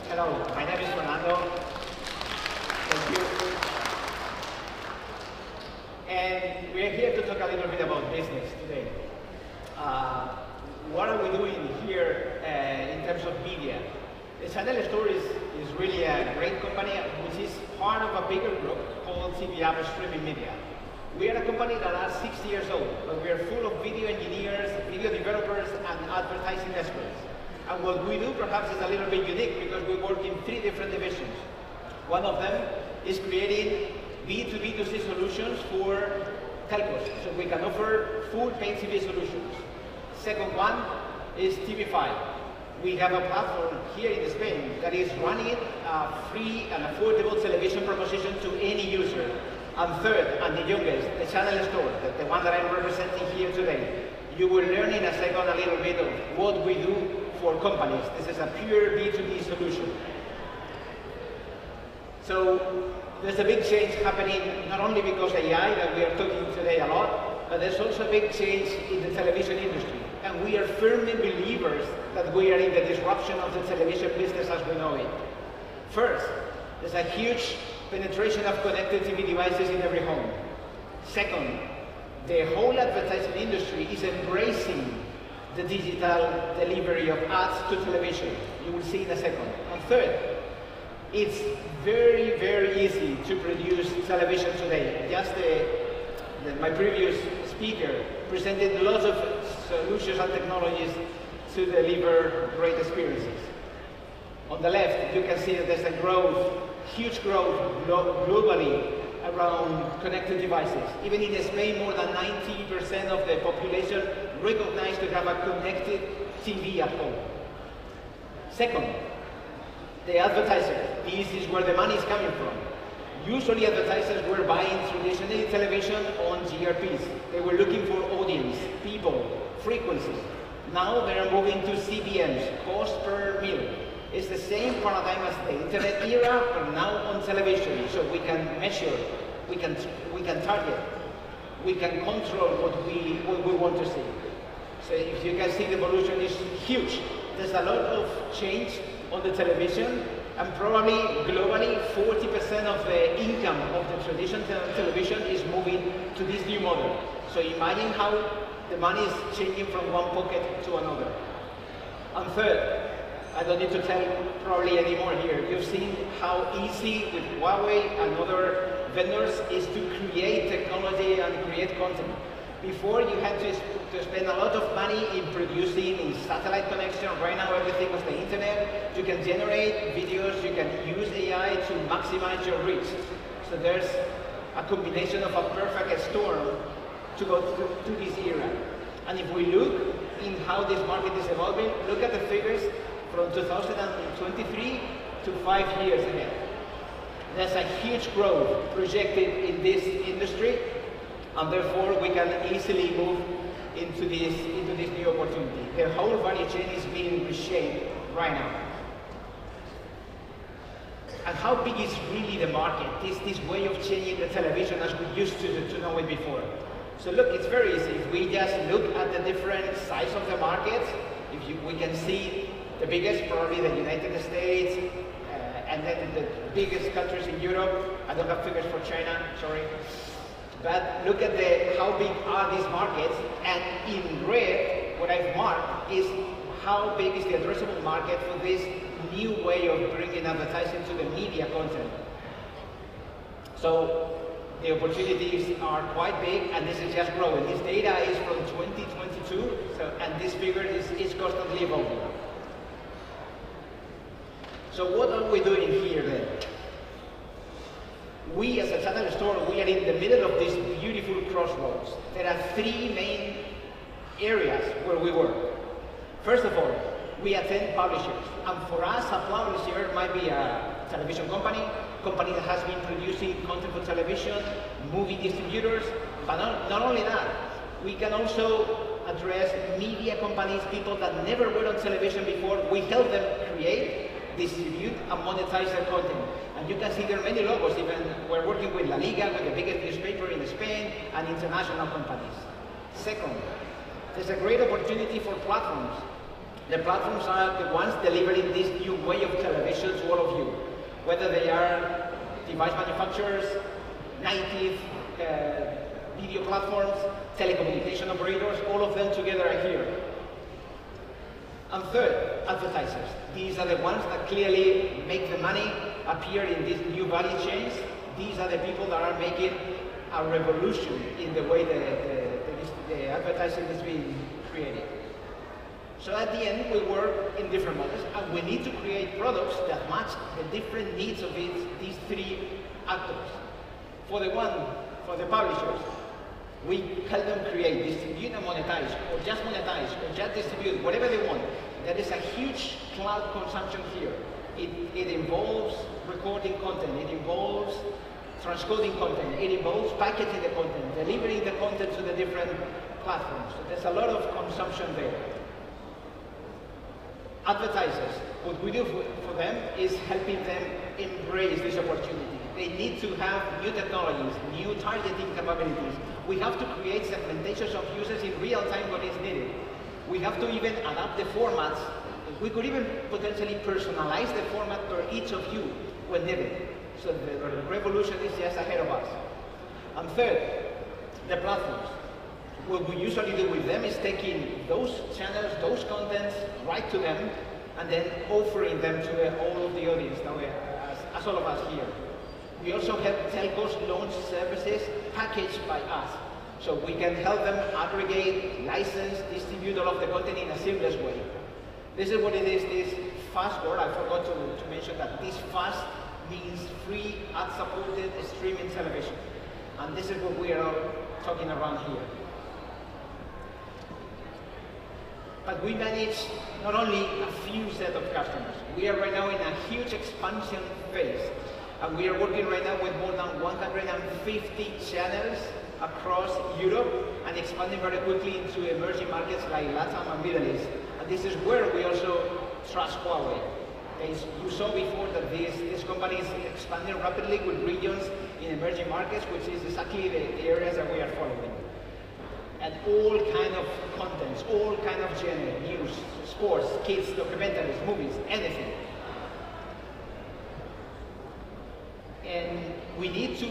Hello, my name is Fernando. Thank you. And we're here to talk a little bit about business today. What are we doing here in terms of media? The Channel Store is really a great company, which is part of a bigger group called TV App Streaming Media. We are a company that is 60 years old, but we are full of video engineers, video developers, and advertising experts. And what we do perhaps is a little bit unique because we work in 3 different divisions. One of them is creating B2B2C solutions for telcos, so we can offer full paid TV solutions. Second one is TV5. We have a platform here in Spain that is running a free and affordable television proposition to any user. And third, and the youngest, the Channel Store, the one that I'm representing here today. You will learn in a second a little bit of what we do for companies. This is a pure B2B solution. So there's a big change happening, not only because AI, that we are talking today a lot, but there's also a big change in the television industry. And we are firmly believers that we are in the disruption of the television business as we know it. First, there's a huge penetration of connected TV devices in every home. Second, the whole advertising industry is embracing the digital delivery of ads to television. You will see in a second. And third, it's very, very easy to produce television today. Just my previous speaker presented lots of solutions and technologies to deliver great experiences. On the left, you can see that there's a growth, huge growth globally around connected devices. Even in Spain, more than 90% of the population recognize to have a connected TV at home. Second, the advertisers. This is where the money is coming from. Usually advertisers were buying traditionally television on GRPs. They were looking for audience, people, frequencies. Now they are moving to CPMs, cost per mil. It's the same paradigm as the internet era, but now on television. So we can measure, we can target, we can control what we want to see. So if you can see, the evolution is huge. There's a lot of change on the television, and probably globally 40% of the income of the traditional television is moving to this new model. So imagine how the money is changing from one pocket to another. And third, I don't need to tell probably anymore here. You've seen how easy with Huawei and other vendors is to create technology and create content. Before, you had to spend a lot of money in producing in satellite connection. Right now, everything is the internet. You can generate videos, you can use AI to maximize your reach. So there's a combination of a perfect storm to go to this era. And if we look in how this market is evolving, look at the figures from 2023 to 5 years ahead. There's a huge growth projected in this industry, and therefore we can easily move into this new opportunity. The whole value chain is being reshaped right now. And how big is really the market? This way of changing the television as we used to know it before. So look, it's very easy. If we just look at the different size of the markets, we can see the biggest, probably the United States, and then the biggest countries in Europe. I don't have figures for China, sorry. But look at how big are these markets, and in red, what I've marked is how big is the addressable market for this new way of bringing advertising to the media content. So the opportunities are quite big, and this is just growing. This data is from 2022, and this figure is constantly evolving. So what are we doing here then? We as a Channel Store, we are in the middle of this beautiful crossroads. There are 3 main areas where we work. First of all, we attend publishers. And for us, a publisher might be a television company that has been producing content for television, movie distributors, but not only that, we can also address media companies, people that never were on television before. We help them create, distribute, and monetize their content. And you can see there are many logos. Even we're working with La Liga, with the biggest newspaper in Spain, and international companies. Second, there's a great opportunity for platforms. The platforms are the ones delivering this new way of television to all of you, whether they are device manufacturers, native video platforms, telecommunication operators, all of them together are here. And third, advertisers. These are the ones that clearly make the money appear in these new value chains. These are the people that are making a revolution in the way the advertising is being created. So at the end, we work in different models, and we need to create products that match the different needs of these three actors. For the publishers, we help them create, distribute and monetize, or just distribute, whatever they want. There is a huge cloud consumption here. It involves recording content, it involves transcoding content, it involves packaging the content, delivering the content to the different platforms. So there's a lot of consumption there. Advertisers, what we do for them is helping them embrace this opportunity. They need to have new technologies, new targeting capabilities. We have to create segmentations of users in real time when it's needed. We have to even adapt the formats. We could even potentially personalize the format for each of you when needed. So the revolution is just ahead of us. And third, the platforms. What we usually do with them is taking those channels, those contents, right to them, and then offering them to all of the audience, as all of us here. We also help telcos launch services packaged by us. So we can help them aggregate, license, distribute all of the content in a seamless way. This is what it is, this FAST word. I forgot to mention that. This FAST means free, ad-supported streaming television. And this is what we are talking around here. But we manage not only a few set of customers. We are right now in a huge expansion phase. And we are working right now with more than 150 channels across Europe and expanding very quickly into emerging markets like Latin and Middle East. And this is where we also trust Huawei. You saw before that this company is expanding rapidly with regions in emerging markets, which is exactly the areas that we are following. And all kind of contents, all kind of genre, news, sports, kids, documentaries, movies, anything. And we need to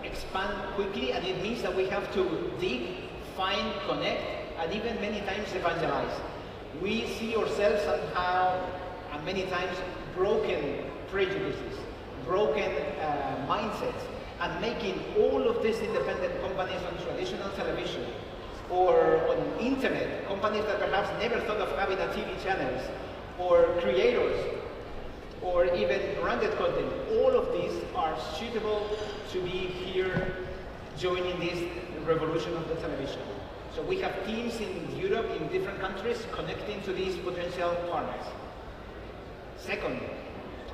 expand quickly, and it means that we have to dig, find, connect, and even many times evangelize. We see ourselves somehow, and many times, broken prejudices, broken mindsets, and making all of these independent companies on traditional television or on internet, companies that perhaps never thought of having a TV channels, or creators, or even branded content. All of these are suitable to be here joining this revolution of the television. So we have teams in Europe, in different countries, connecting to these potential partners. Second,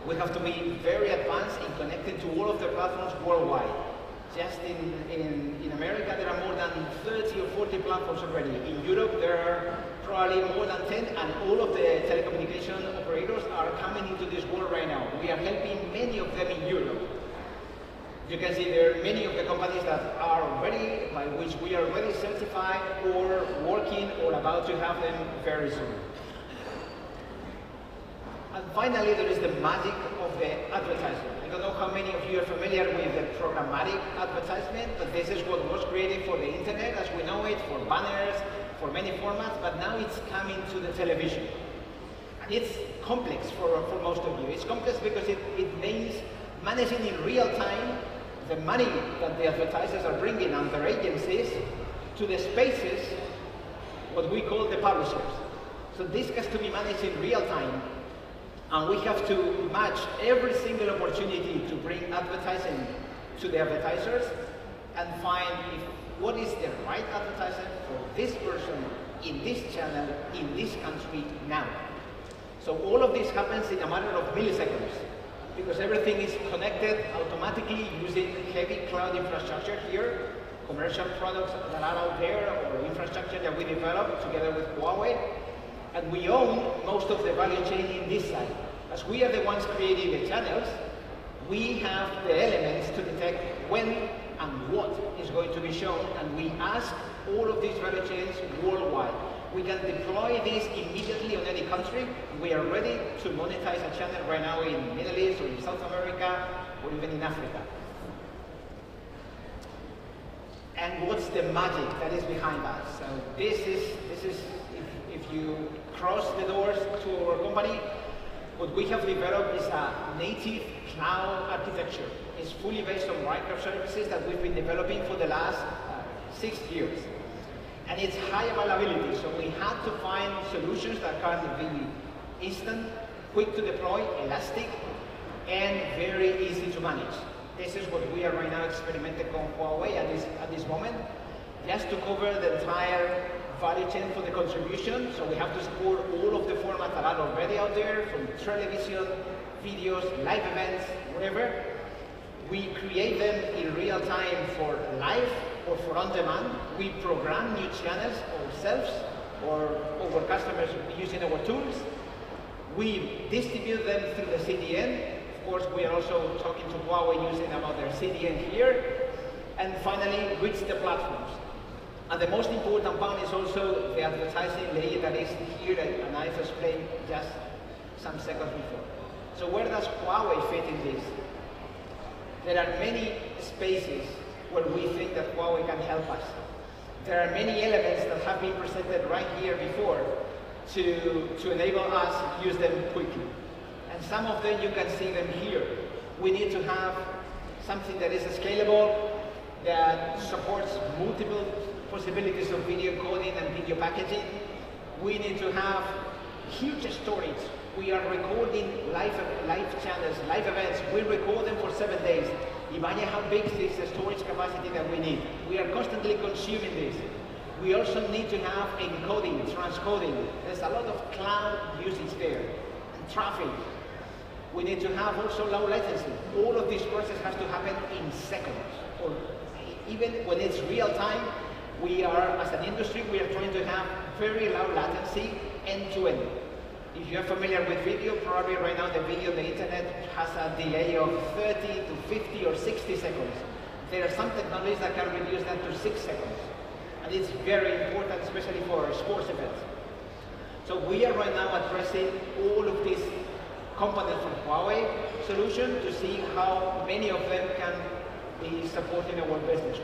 we have to be very advanced in connecting to all of the platforms worldwide. Just in America, there are more than 30 or 40 platforms already. In Europe, there are probably more than 10, and all of the telecommunication operators are coming into this world right now. We are helping many of them in Europe. You can see there are many of the companies that are ready, by which we are already certified or working or about to have them very soon. And finally, there is the magic of the advertisement. I don't know how many of you are familiar with the programmatic advertisement, but this is what was created for the internet as we know it, for banners, for many formats, but now it's coming to the television. And it's complex for most of you. It's complex because it means managing in real time the money that the advertisers are bringing and their agencies to the spaces, what we call the publishers. So this has to be managed in real time. And we have to match every single opportunity to bring advertising to the advertisers and find what is the right advertising for this person, in this channel, in this country, now. So all of this happens in a matter of milliseconds, because everything is connected automatically using heavy cloud infrastructure here, commercial products that are out there, or infrastructure that we develop together with Huawei. And we own most of the value chain in this side. As we are the ones creating the channels, we have the elements to detect when and what is going to be shown, and we ask all of these value chains worldwide. We can deploy this immediately on any country. We are ready to monetize a channel right now in Middle East or in South America or even in Africa. And what's the magic that is behind that? So this is if you cross the doors to our company, what we have developed is a native cloud architecture. It's fully based on microservices that we've been developing for the last 6 years. And it's high availability, so we had to find solutions that can be instant, quick to deploy, elastic, and very easy to manage. This is what we are right now experimenting on Huawei at this moment, just to cover the entire value chain for the contribution. So we have to support all of the formats that are already out there, from television, videos, live events, whatever. We create them in real time for live or for on-demand. We program new channels ourselves or our customers using our tools. We distribute them through the CDN. Of course, we are also talking to Huawei using about their CDN here. And finally, reach the platforms. And the most important part is also the advertising layer that is here, and I've explained just some seconds before. So where does Huawei fit in this? There are many spaces where we think that Huawei can help us. There are many elements that have been presented right here before to enable us to use them quickly. And some of them, you can see them here. We need to have something that is scalable, that supports multiple possibilities of video coding and video packaging. We need to have huge storage. We are recording live channels, live events. We record them for 7 days. Imagine how big is the storage capacity that we need. We are constantly consuming this. We also need to have encoding, transcoding. There's a lot of cloud usage there, and traffic. We need to have also low latency. All of this process has to happen in seconds, or even when it's real time. We are, as an industry, we are trying to have very low latency end-to-end. If you're familiar with video, probably right now the video on the internet has a delay of 30 to 50 or 60 seconds. There are some technologies that can reduce that to 6 seconds. And it's very important, especially for sports events. So we are right now addressing all of these components from Huawei solution to see how many of them can be supporting our business.